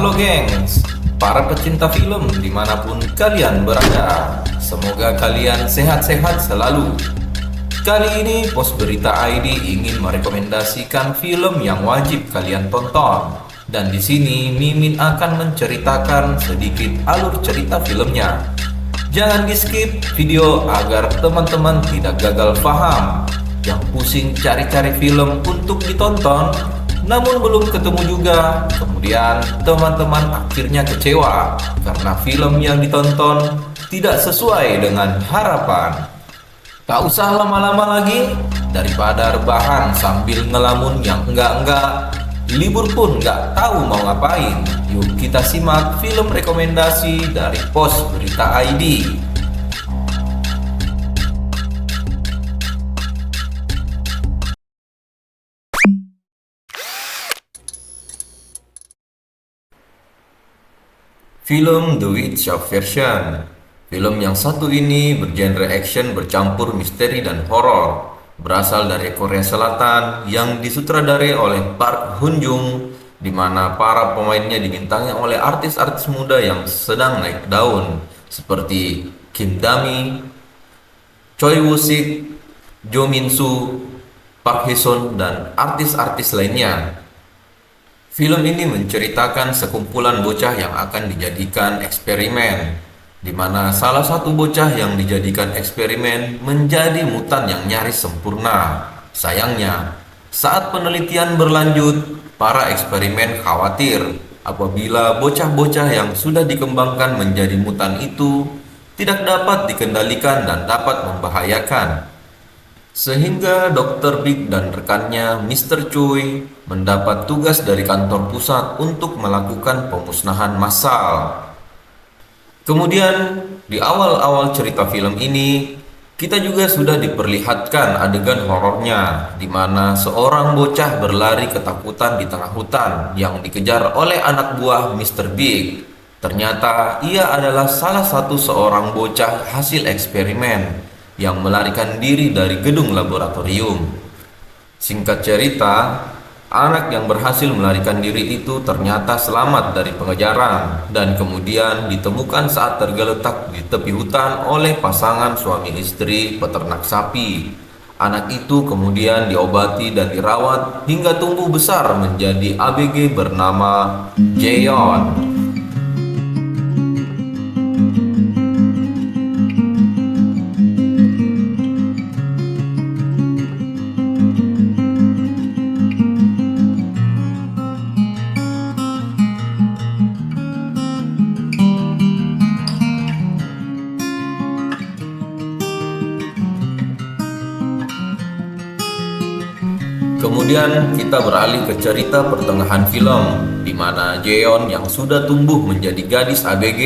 Halo gengs, para pecinta film dimanapun kalian berada. Semoga kalian sehat-sehat selalu. Kali ini Pos Berita ID ingin merekomendasikan film yang wajib kalian tonton. Dan di sini Mimin akan menceritakan sedikit alur cerita filmnya. Jangan di skip video agar teman-teman tidak gagal paham. Yang pusing cari-cari film untuk ditonton namun belum ketemu juga. Kemudian teman-teman akhirnya kecewa karena film yang ditonton tidak sesuai dengan harapan. Tak usah lama-lama lagi, daripada rebahan sambil ngelamun yang enggak-enggak, libur pun nggak tahu mau ngapain. Yuk kita simak film rekomendasi dari Pos Berita ID. Film The Witch of Version. Film yang satu ini bergenre action bercampur misteri dan horor. Berasal dari Korea Selatan yang disutradarai oleh Park Hoon Jung, di mana para pemainnya dibintangi oleh artis-artis muda yang sedang naik daun seperti Kim Dami, Choi Woo Sik, Jo Min Soo, Park Hye Sun, dan artis-artis lainnya. Film ini menceritakan sekumpulan bocah yang akan dijadikan eksperimen, di mana salah satu bocah yang dijadikan eksperimen menjadi mutan yang nyaris sempurna. Sayangnya, saat penelitian berlanjut, para eksperimen khawatir apabila bocah-bocah yang sudah dikembangkan menjadi mutan itu tidak dapat dikendalikan dan dapat membahayakan. Sehingga Dr. Big dan rekannya Mr. Choi mendapat tugas dari kantor pusat untuk melakukan pemusnahan massal. Kemudian di awal-awal cerita film ini kita juga sudah diperlihatkan adegan horornya, di mana seorang bocah berlari ketakutan di tengah hutan yang dikejar oleh anak buah Mr. Big. Ternyata ia adalah salah satu seorang bocah hasil eksperimen yang melarikan diri dari gedung laboratorium. Singkat cerita, anak yang berhasil melarikan diri itu ternyata selamat dari pengejaran dan kemudian ditemukan saat tergeletak di tepi hutan oleh pasangan suami istri peternak sapi. Anak itu kemudian diobati dan dirawat hingga tumbuh besar menjadi ABG bernama Jeon. Kemudian kita beralih ke cerita pertengahan film, di mana Jeon yang sudah tumbuh menjadi gadis ABG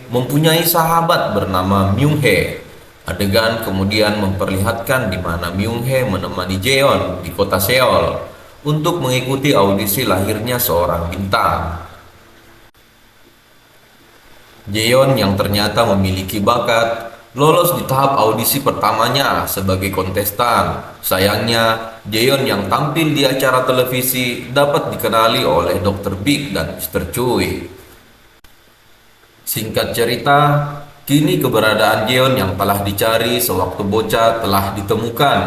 mempunyai sahabat bernama Myung Hae. Adegan kemudian memperlihatkan di mana Myung Hae menemani Jeon di kota Seoul untuk mengikuti audisi lahirnya seorang bintang. Jeon yang ternyata memiliki bakat lolos di tahap audisi pertamanya sebagai kontestan. Sayangnya, Jeon yang tampil di acara televisi dapat dikenali oleh Dr. Big dan Mr. Choi. Singkat cerita, kini keberadaan Jeon yang telah dicari sewaktu bocah telah ditemukan,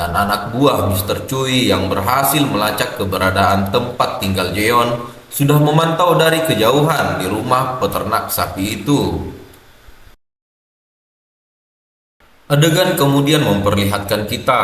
dan anak buah Mr. Choi yang berhasil melacak keberadaan tempat tinggal Jeon sudah memantau dari kejauhan di rumah peternak sapi itu. Adegan kemudian memperlihatkan kita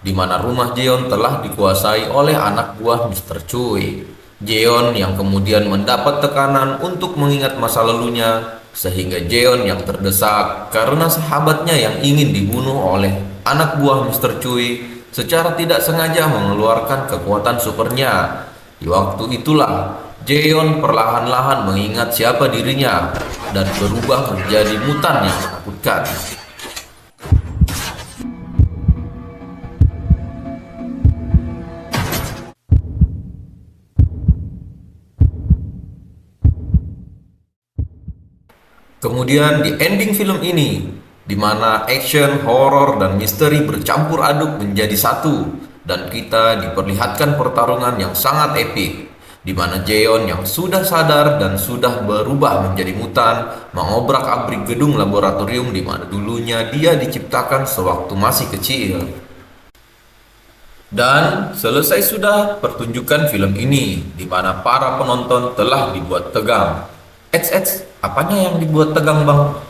di mana rumah Jeon telah dikuasai oleh anak buah Mr. Choi. Jeon yang kemudian mendapat tekanan untuk mengingat masa lalunya, sehingga Jeon yang terdesak karena sahabatnya yang ingin dibunuh oleh anak buah Mr. Choi secara tidak sengaja mengeluarkan kekuatan supernya. Di waktu itulah Jeon perlahan-lahan mengingat siapa dirinya dan berubah menjadi mutan yang menakutkan. Kemudian di ending film ini, di mana action, horor, dan misteri bercampur aduk menjadi satu, dan kita diperlihatkan pertarungan yang sangat epik, di mana Jeon yang sudah sadar dan sudah berubah menjadi mutan mengobrak-abrik gedung laboratorium di mana dulunya dia diciptakan sewaktu masih kecil. Dan selesai sudah pertunjukan film ini, di mana para penonton telah dibuat tegang. Apanya yang dibuat tegang, Bang?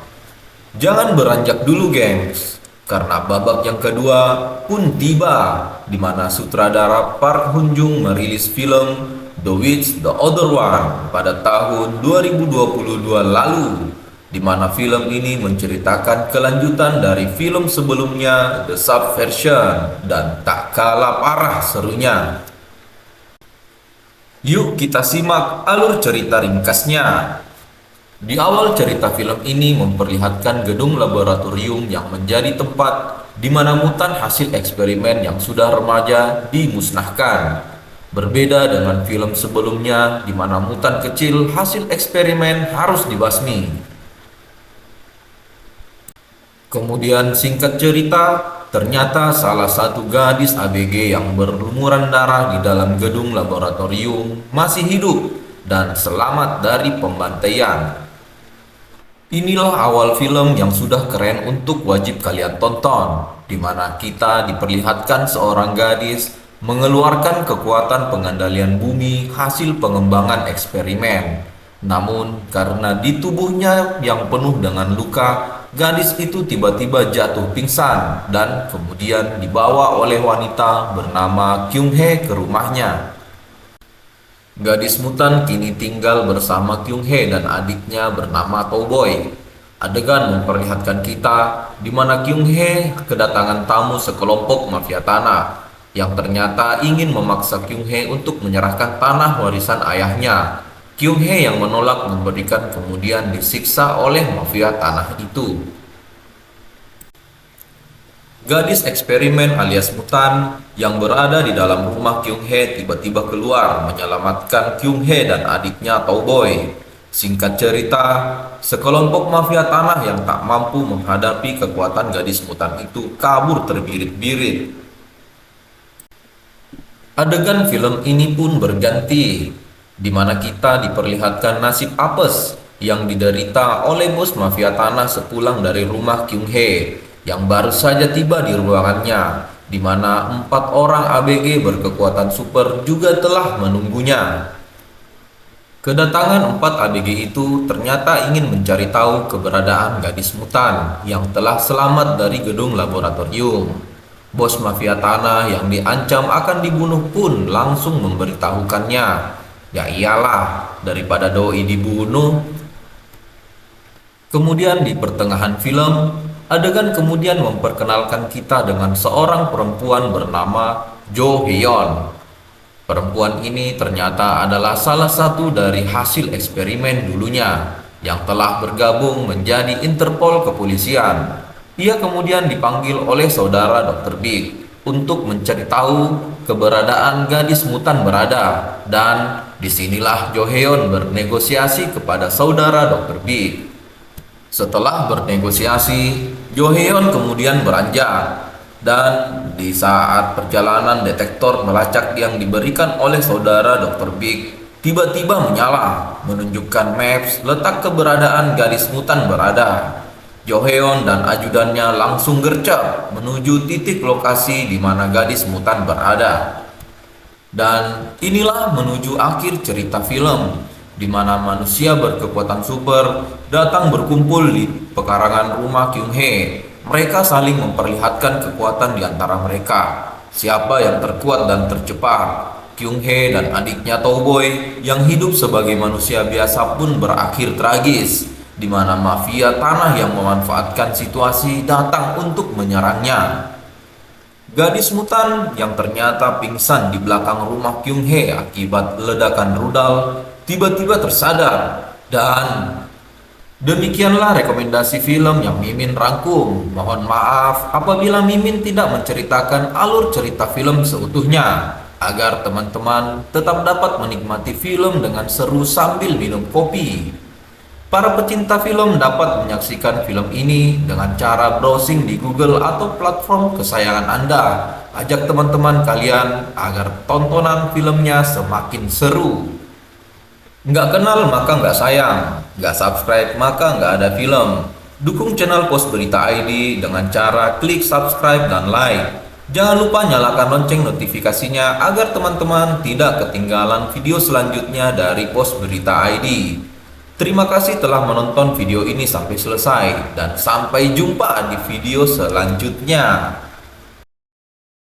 Jangan beranjak dulu, gengs, karena babak yang kedua pun tiba, di mana sutradara Park Hoon Jung merilis film The Witch The Other One pada tahun 2022 lalu, di mana film ini menceritakan kelanjutan dari film sebelumnya The Subversion dan tak kalah parah serunya. Yuk kita simak alur cerita ringkasnya. Di awal cerita film ini memperlihatkan gedung laboratorium yang menjadi tempat di mana mutan hasil eksperimen yang sudah remaja dimusnahkan. Berbeda dengan film sebelumnya di mana mutan kecil hasil eksperimen harus dibasmi. Kemudian singkat cerita, ternyata salah satu gadis ABG yang berlumuran darah di dalam gedung laboratorium masih hidup dan selamat dari pembantaian. Inilah awal film yang sudah keren untuk wajib kalian tonton, di mana kita diperlihatkan seorang gadis mengeluarkan kekuatan pengendalian bumi hasil pengembangan eksperimen. Namun karena di tubuhnya yang penuh dengan luka, gadis itu tiba-tiba jatuh pingsan dan kemudian dibawa oleh wanita bernama Kyung Hee ke rumahnya. Gadis mutan kini tinggal bersama Kyung Hee dan adiknya bernama Toboy. Adegan memperlihatkan kita di mana Kyung Hee kedatangan tamu sekelompok mafia tanah yang ternyata ingin memaksa Kyung Hee untuk menyerahkan tanah warisan ayahnya. Kyung Hee yang menolak memberikan kemudian disiksa oleh mafia tanah itu. Gadis eksperimen alias mutan yang berada di dalam rumah Kyung Hee tiba-tiba keluar menyelamatkan Kyung Hee dan adiknya Toboy. Singkat cerita, sekelompok mafia tanah yang tak mampu menghadapi kekuatan gadis mutan itu kabur terbirit-birit. Adegan film ini pun berganti, di mana kita diperlihatkan nasib apes yang diderita oleh bos mafia tanah sepulang dari rumah Kyung Hee yang baru saja tiba di ruangannya, di mana 4 orang ABG berkekuatan super juga telah menunggunya. Kedatangan 4 ABG itu ternyata ingin mencari tahu keberadaan gadis mutan yang telah selamat dari gedung laboratorium. Bos mafia tanah yang diancam akan dibunuh pun langsung memberitahukannya. Ya iyalah, daripada doi dibunuh. Kemudian di pertengahan film, adegan kemudian memperkenalkan kita dengan seorang perempuan bernama Jo Hyeon. Perempuan ini ternyata adalah salah satu dari hasil eksperimen dulunya yang telah bergabung menjadi Interpol kepolisian. Ia kemudian dipanggil oleh saudara Dr. Big untuk mencari tahu keberadaan gadis mutan berada, dan disinilah Jo Hyeon bernegosiasi kepada saudara Dr. Big. Setelah bernegosiasi, Jo Hyeon kemudian beranjak, dan di saat perjalanan detektor melacak yang diberikan oleh saudara Dr. Big tiba-tiba menyala, menunjukkan maps letak keberadaan gadis mutan berada. Jo Hyeon dan ajudannya langsung gercep menuju titik lokasi di mana gadis mutan berada. Dan inilah menuju akhir cerita film, di mana manusia berkekuatan super datang berkumpul di pekarangan rumah Kyung Hee. Mereka saling memperlihatkan kekuatan di antara mereka. Siapa yang terkuat dan tercepat? Kyung Hee dan adiknya Toboy yang hidup sebagai manusia biasa pun berakhir tragis, di mana mafia tanah yang memanfaatkan situasi datang untuk menyerangnya. Gadis mutan yang ternyata pingsan di belakang rumah Kyung Hee akibat ledakan rudal tiba-tiba tersadar. Dan demikianlah rekomendasi film yang Mimin rangkum. Mohon maaf apabila Mimin tidak menceritakan alur cerita film seutuhnya, agar teman-teman tetap dapat menikmati film dengan seru sambil minum kopi. Para pecinta film dapat menyaksikan film ini dengan cara browsing di Google atau platform kesayangan Anda. Ajak teman-teman kalian agar tontonan filmnya semakin seru. Nggak kenal maka nggak sayang, nggak subscribe maka nggak ada film. Dukung channel Pos Berita ID dengan cara klik subscribe dan like. Jangan lupa nyalakan lonceng notifikasinya agar teman-teman tidak ketinggalan video selanjutnya dari Pos Berita ID. Terima kasih telah menonton video ini sampai selesai dan sampai jumpa di video selanjutnya.